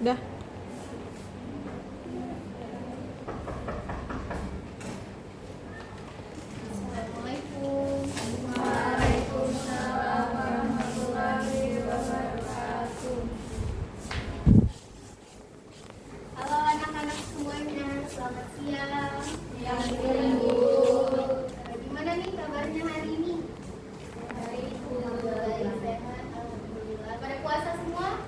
Udah. Assalamualaikum. Waalaikumsalam warahmatullahi wabarakatuh. Halo anak-anak semuanya, selamat siang. Bu. Gimana nih kabarnya hari ini? Baik, sehat, alhamdulillah. Pada puasa semua?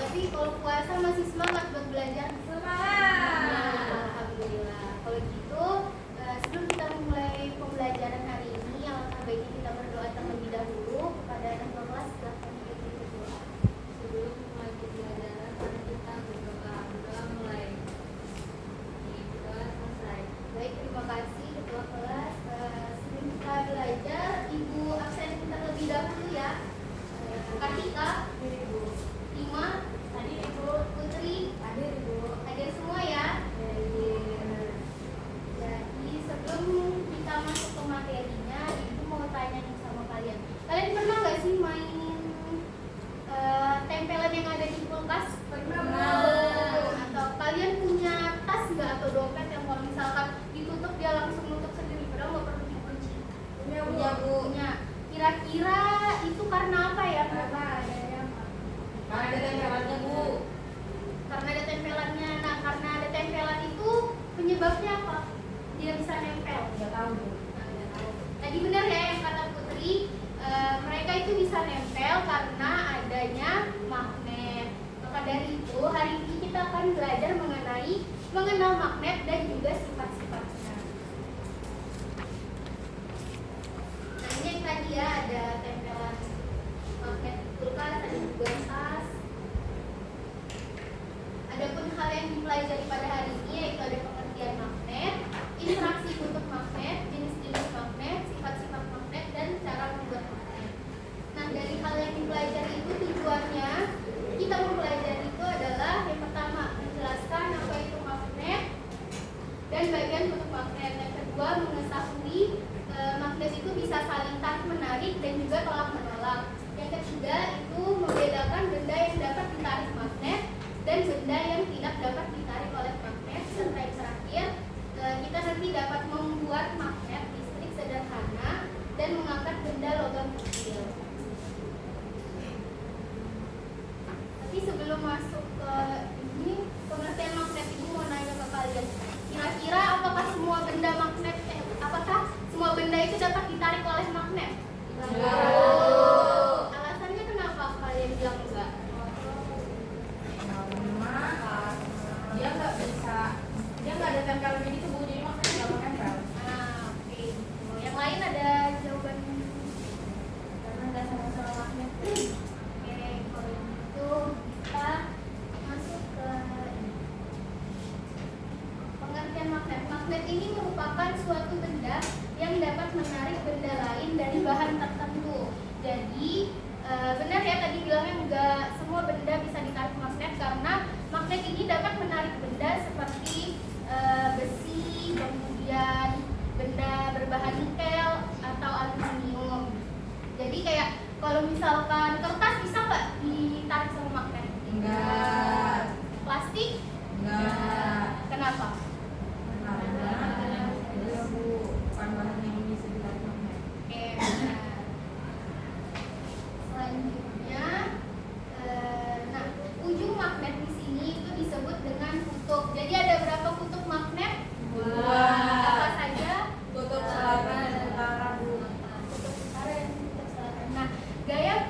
Tapi kalau puasa masih semangat buat belajar? Semangat. Alhamdulillah. Kalau gitu, sebelum kita memulai pembelajaran hari ini, alangkah baiknya kita berdoa terlebih dahulu kepada anak kelas. Silahkan kita berdoa. Sebelum mulai pembelajaran, mari kita berdoa. Berdoa mulai. Berdoa selesai. Baik, terima kasih ketua kelas. Sebelum kita belajar, Ibu absen terlebih dahulu ya. Kartika, Tima, hadir Ibu. Putri, hadir Ibu. Hadir semua ya. Jadi sebelum kita masuk ke materinya, Ibu mau tanya nih sama kalian. Kalian pernah nggak sih main tempelan yang ada di kulkas? Pernah. Atau kalian punya tas nggak atau dompet yang kalau misalkan ditutup dia langsung nutup sendiri, padahal nggak perlu dikunci? Punya Bu. Punya. Kira-kira itu karena apa ya? Karena ada tempelannya, Bu. Karena ada tempelannya. Nah, karena ada tempelan itu penyebabnya apa? Dia bisa nempel. Nggak tahu, Bu. Nah, nggak tahu. Tadi benar ya yang kata Putri, mereka itu bisa nempel karena adanya magnet. Maka dari itu hari ini kita akan belajar mengenal magnet dan juga sifat-sifatnya. Nah, ini yang tadi ya ada tempelan magnet kulkas, ada juga tas. Adapun hal yang dipelajari pada hari ini yaitu ada pengertian magnet, interaksi bentuk magnet, jenis-jenis magnet, sifat-sifat magnet, dan cara membuat magnet. Nah, dari hal yang dipelajari itu tujuannya kita mempelajari itu adalah yang pertama menjelaskan apa itu magnet dan bagian bentuk magnet. Yang kedua mengetahui magnet itu bisa saling tarik menarik dan juga tolak menolak. Yang ketiga itu membedakan benda yang dapat ditarik magnet dan benda yang tidak dapat ditarik oleh magnet. Serta yang terakhir kita nanti dapat membuat magnet listrik sederhana dan mengangkat benda logam kecil. Tapi sebelum masuk ke ini pengertian magnet, Ibu mau nanya ke kalian. Kira-kira apakah semua benda magnet apakah semua benda itu dapat ditarik oleh magnet? Enggak. Alasannya kenapa kalian bilang enggak? Dia nggak ada tempelannya gitu, Bu. Jadi makanya nggak mau nempel. Oke. Yang lain ada jawaban? Karena nggak sama-sama magnet. Oke, kalau gitu kita masuk ke pengertian magnet. Magnet ini merupakan suatu benda yang dapat menarik benda lain dari bahan tertentu. Jadi benar ya tadi bilangnya enggak semua benda bisa ditarik magnet karena magnet ini dapat menarik benda seperti besi, kemudian benda berbahan nikel atau aluminium. Jadi kayak kalau misalkan kertas bisa nggak ditarik sama magnet? Enggak. Plastik? Enggak. Kenapa? Karena dia, Bu, bukan bahan yang bisa ditarik magnet. Oke, benar. Selanjutnya, nah ujung magnet di sini itu disebut dengan kutub. Jadi ada berapa kutub magnet? Dua. Apa saja? Kutub selatan dan utara, Bu. Kutub utara dan kutub selatan. Nah, gaya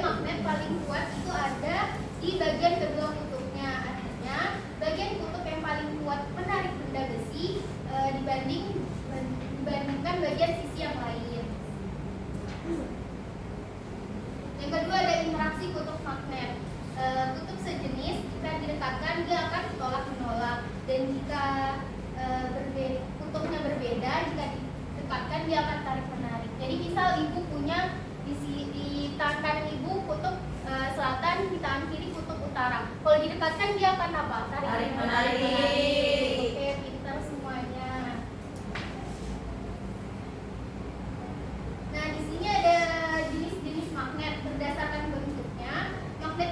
magnet paling kuat itu ada di bagian kedua kutubnya. Artinya, bagian kutub yang paling kuat menarik benda besi dibandingkan bagian sisi yang lain. Yang kedua ada interaksi kutub magnet. Kutub sejenis jika didekatkan dia akan tolak menolak, dan jika kutubnya berbeda jika didekatkan dia akan tarik menarik. Jadi misal ibu punya di tangan kanan ibu kutub selatan, di tangan kiri kutub utara. Kalau didekatkan dia akan apa? Tarik menarik. Oke, pintar semuanya. Nah, di sini ada jenis-jenis magnet berdasarkan bentuknya. Magnet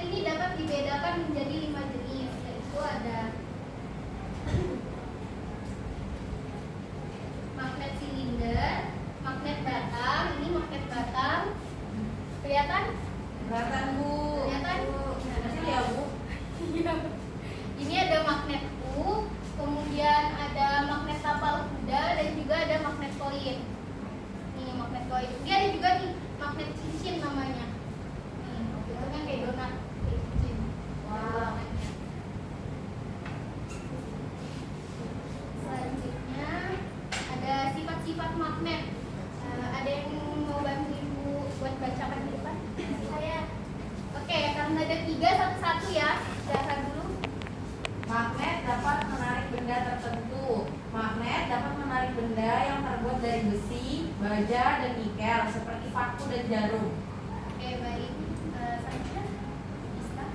Kelihatan? Kelihatan Bu. Kelihatan? Kecil ya Bu. Ini ada magnet U, kemudian ada magnet tapal kuda, dan juga ada magnet koin. Nih magnet koin. Dia ada juga nih magnet cincin namanya. Nih, bentuknya kayak donat, kayak cincin. Wow. Selanjutnya ada sifat-sifat magnet. Ada yang mau bantu Ibu buat bacakan di depan? Saya. Oke, karena ada 3 satu-satu ya. Silakan dulu. Magnet dapat menarik benda tertentu. Magnet dapat menarik benda yang terbuat dari besi, baja, dan nikel seperti paku dan jarum. Oke, baik. Selanjutnya bisa.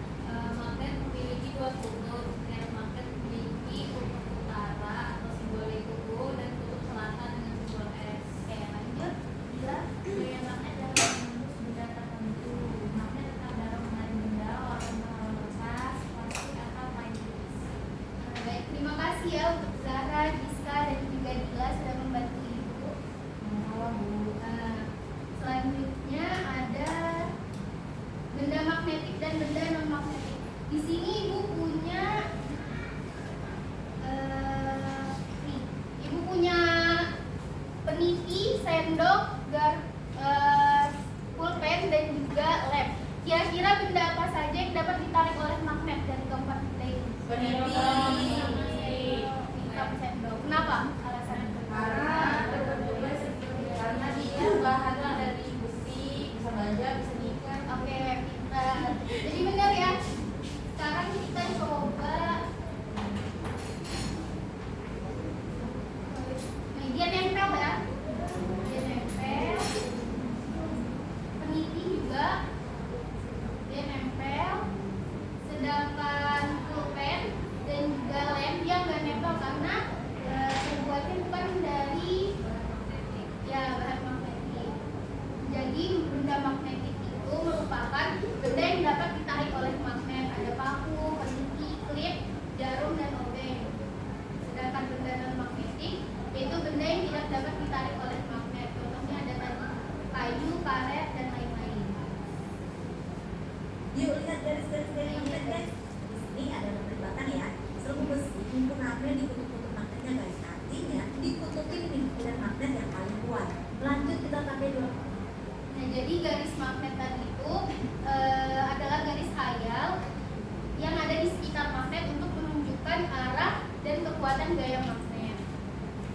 Magnet memiliki dua kutub. Yang magnet memiliki kutub utara atau simbol U dan kutub selatan dengan simbol S. Oke, lanjut. Bila Gaya magnet dalam menembus benda tertentu. Magnet tetap dalam menarik benda walaupun terlalu lepas, plastik atau kain tipis. baik, terima kasih ya untuk Zahra, Giska, dan juga Dila sudah membantu Ibu. Halo Bu. Selanjutnya ada benda magnetik dan benda non magnetik. Di sini Ibu punya nih, Ibu punya peniti, sendok, pulpen, dan juga lem. Kira-kira benda apa saja yang dapat ditarik oleh magnet dari keempat benda ini? Peniti. Hitam, sendok. Kenapa? Alasannya? Karena dia bahannya dari besi, bisa baja, bisa nikel. Oke, pintar. Jadi benar ya. Sekarang kita coba. Nah, dia nempel ya. Dia nempel. Peniti juga. Dia nempel. Sedangkan pulpen dan juga lem dia nggak nempel karena terbuatnya bukan dari ya bahan magnetik. Jadi benda magnetik itu merupakan benda yang dapat ditarik oleh magnet. Ada paku, peniti, klip, jarum, dan obeng. Sedangkan benda non magnetik yaitu benda yang tidak dapat ditarik oleh magnet. Contohnya ada tadi kayu, karet, dan lain-lain. Yuk lihat garis-garis dari magnet guys. Di sini ada perdebatan ya. Serbu besi kumpul magnet di kutub-kutub magnetnya guys. Artinya dikutupin nih dengan magnet yang paling kuat. Lanjut kita pakai dulu. Nah, jadi garis magnet tadi itu adalah garis khayal yang ada di sekitar magnet untuk menunjukkan arah dan kekuatan gaya magnet.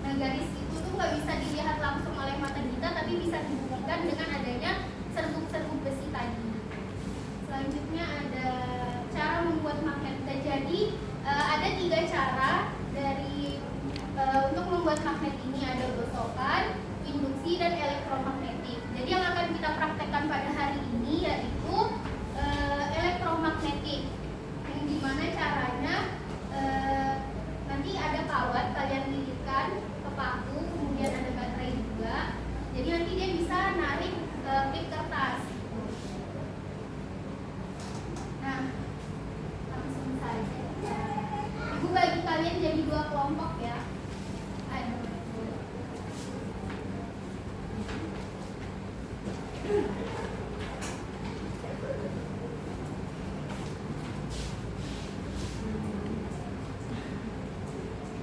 Nah, garis itu tuh nggak bisa dilihat langsung oleh mata kita, tapi bisa dibuktikan dengan adanya serbuk-serbuk besi tadi. Selanjutnya ada cara membuat magnet. Nah, jadi ada 3 cara dari untuk membuat magnet ini. Ada gosokan, induksi, dan elektromagnetik. Jadi yang akan kita praktekkan pada hari ini yaitu elektromagnetik. Yang dimana caranya nanti ada kawat kalian lilitkan ke paku, kemudian ada baterai juga. Jadi nanti dia bisa narik klip kertas. Nah, langsung saja. Ibu bagi kalian jadi 2 kelompok ya. Aduh.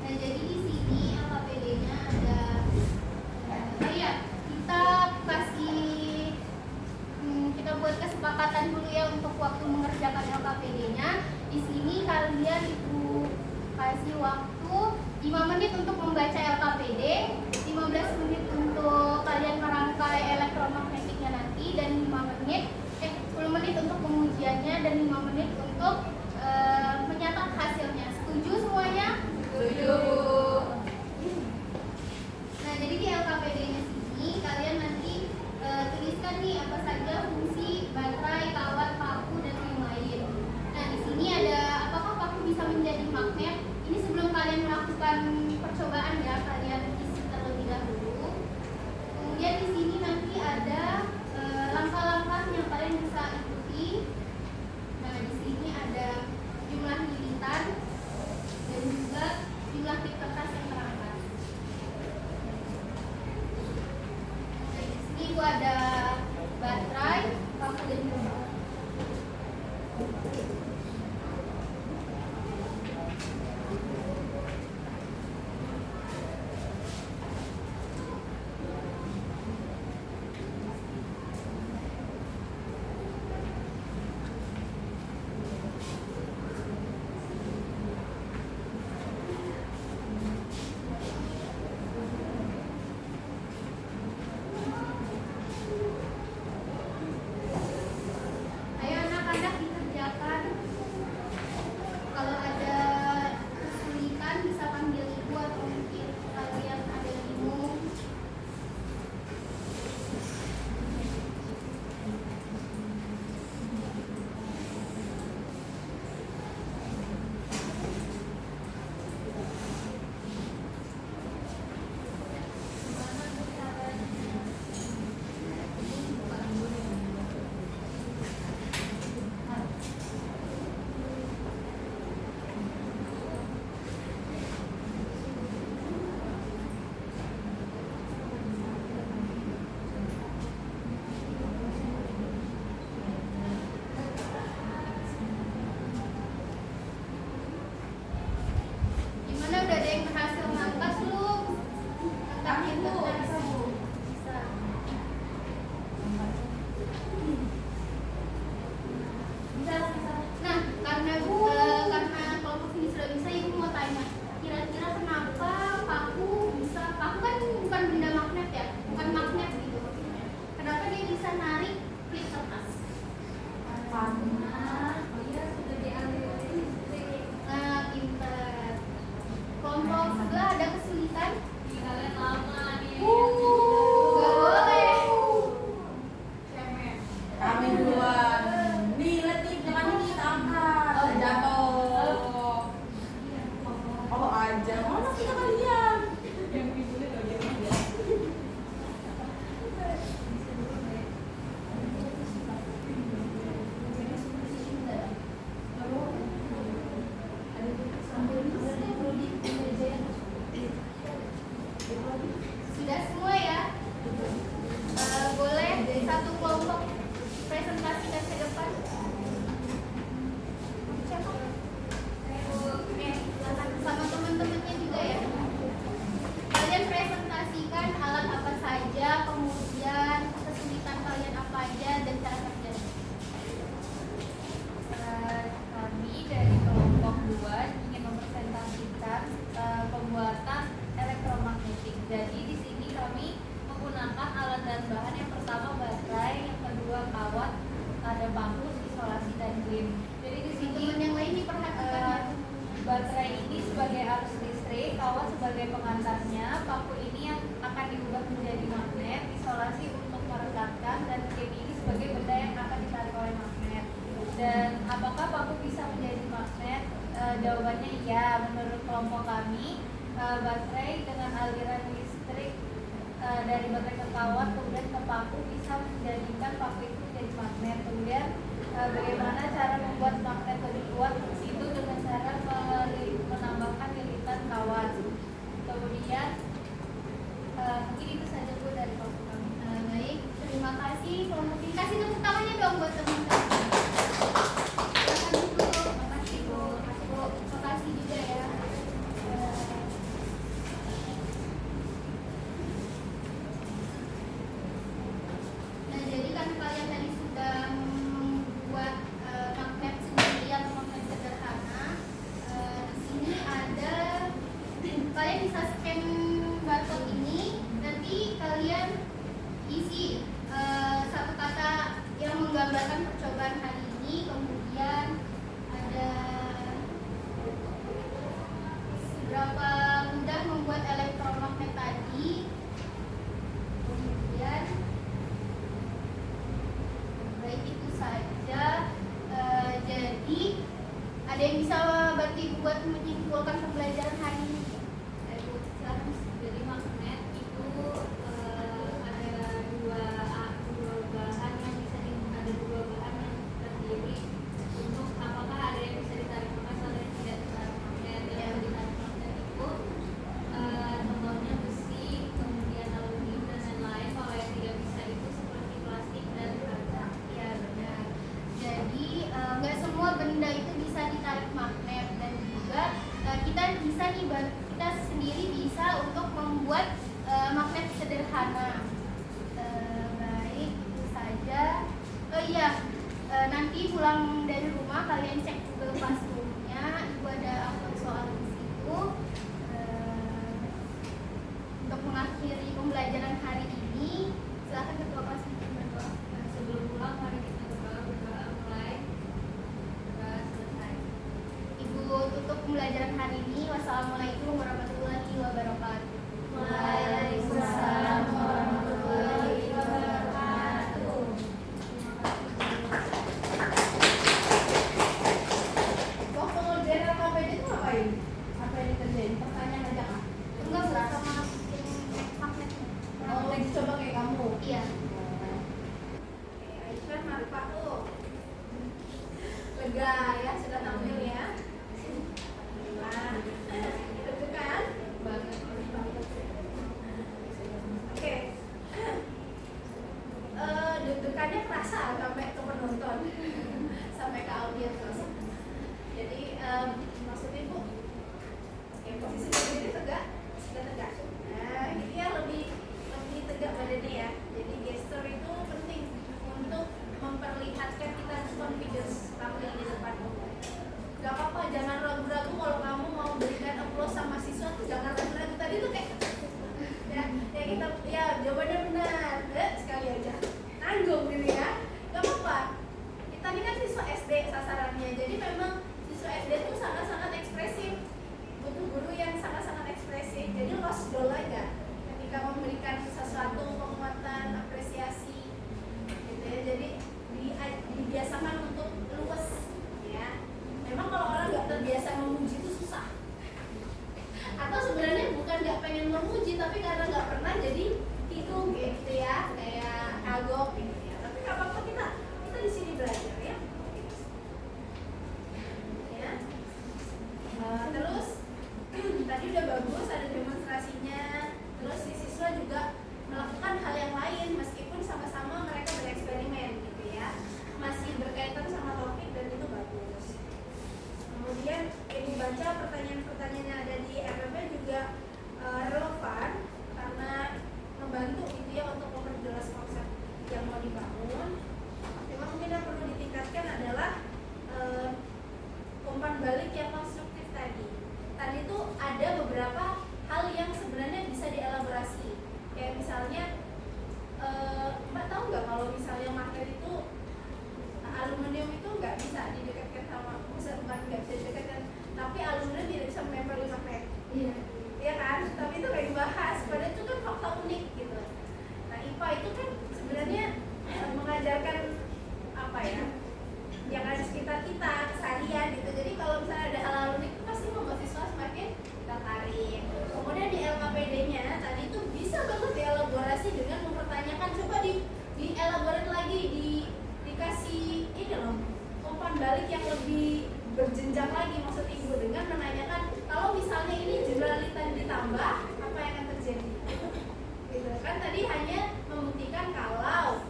Nah, jadi di sini LKPD-nya ada ya, kita buat kesepakatan dulu ya untuk waktu mengerjakan LKPD-nya. Di sini kalian Ibu kasih waktu 5 menit untuk membaca LKPD, 15 menit untuk kalian merangkai elektromagnetiknya nanti, dan 10 menit untuk pengujiannya, dan 5 menit untuk menyatat hasilnya. Setuju semuanya? Setuju. Nah, jadi di LKPD-nya sini kalian nanti tuliskan nih apa saja fungsi baterai, kawat, paku, dan lain-lain. Nah, di sini ada apakah paku bisa menjadi magnet? Ini sebelum kalian melakukan percobaan ya, kalian isi terlebih dahulu. Kemudian di sini nanti ada langkah-langkahnya kawat sebagai pengantarnya. Paku ini yang akan diubah menjadi magnet, isolasi untuk merekatkan, dan klip ini sebagai benda yang akan ditarik oleh magnet. Dan apakah paku bisa menjadi magnet? Jawabannya iya. Menurut kelompok kami, baterai dengan aliran listrik dari baterai ke kawat kemudian ke paku bisa menjadikan paku itu menjadi magnet. Kemudian bagaimana cara membuat magnet lebih kuat? Itu dengan cara menambahkan lilitan kawat. Kemudian mungkin itu saja Bu dari kelompok kami. Baik, terima kasih kelompok ini. Kasih tepuk tangannya dong buat teman-teman. Silakan Bu. Terima kasih Bu. Terima kasih juga ya. Nah, jadi kan kalian tadi sudah membuat magnet sendiri atau magnet sederhana. Di sini ada, kalian bisa scan barcode ini. Nanti kalian isi satu kata yang menggambarkan percobaan hari ini. Kemudian ada seberapa mudah membuat elektromagnet tadi. Kemudian baik, itu saja. Jadi ada yang bisa bantu Ibu buat menyimpulkan pembelajaran hari ini? Ibu, silakan. Jadi magnet itu ada dua bahan yang bisa ada dua bahan yang terdiri untuk apakah ada yang bisa ditarik magnet atau yang tidak ditarik magnet. Yang ditarik magnet itu contohnya besi, kemudian aluminium dan lain-lain. Kalau yang tidak bisa itu seperti plastik dan kaca. Ya, benar. Jadi nggak semua benda itu bisa ditarik magnet, dan juga kita bisa nih, kita sendiri bisa untuk membuat magnet sederhana. Baik, itu saja. Oh iya, nanti pulang dari rumah kalian cek Google Classroom-nya. Ibu ada upload soal di situ. Untuk mengakhiri pembelajaran hari ini, silakan ketua kelas berdoa. Sebelum pulang mari kita berdoa mulai selesai. Ibu tutup pembelajaran hari ini. Wassalamualaikum warahmatullahi wabarakatuh. Waalaikumsalam warahmatullahi wabarakatuh. Waktu ngerjain LKPD itu ngapain? Apa yang dikerjain? Pertanyaan aja kah? Enggak, Bu, sama bikin magnetnya. Oh, lagi coba kayak kamu. Iya. Aisyah narik paku. Lega ya, sudah tampil ya. Nah, itu kan? Oke. Deg-degannya kerasa sampai ke penonton, sampai ke audiens. Jadi maksudnya Bu, ya posisi berdiri tegak, sudah tegak. Nah, ini ya lebih tegak badannya ya. Jadi gesture itu penting untuk memperlihatkan kita confidence tampil di depan umum. Gak apa-apa, jangan ragu-ragu kalau kamu mau berikan applause sama siswa tuh jangan ragu-ragu. Tadi tuh kayak ya kita ya jawabannya benar, sekali aja tanggung gitu ya. Gak apa-apa, kita ini kan siswa SD sasarannya, jadi memang siswa SD tuh sangat-sangat ekspresif, butuh guru yang sangat-sangat ekspresif. Jadi lost goal aja ketika memberikan sesuatu penguatan, apresiasi gitu ya. Jadi dibiasakan untuk luwes ya. Memang kalau orang nggak terbiasa memuji yang lebih berjenjang lagi maksud ibu dengan menanyakan kalau misalnya ini generalitas ditambah apa yang akan terjadi gitu kan. Tadi hanya membuktikan kalau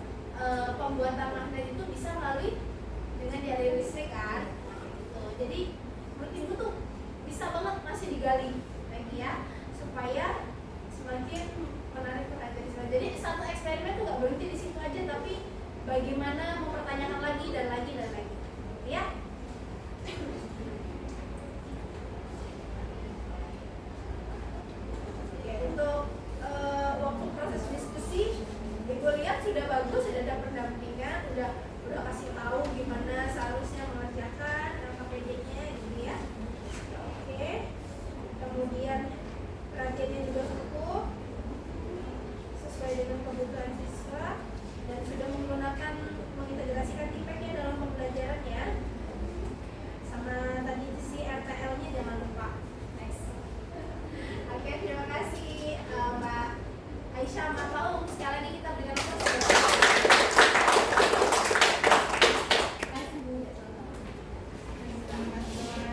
pembuatan magnet itu bisa melalui dengan dialiri listrik kan gitu. Jadi menurut ibu tuh bisa banget masih digali lagi ya supaya semakin menarik perhatian. Jadi satu eksperimen tuh nggak berhenti di situ aja, tapi bagaimana mempertanyakan lagi dan lagi dan lagi ya. Oke, untuk waktu proses diskusi ibu lihat sudah bagus, sudah ada pendampingan, udah kasih tahu gimana seharusnya mengerjakan KPD-nya gitu ya. Oke, kemudian perhatiannya juga cukup sesuai dengan kebutuhan siswa dan sudah menggunakan mengintegrasikan TPK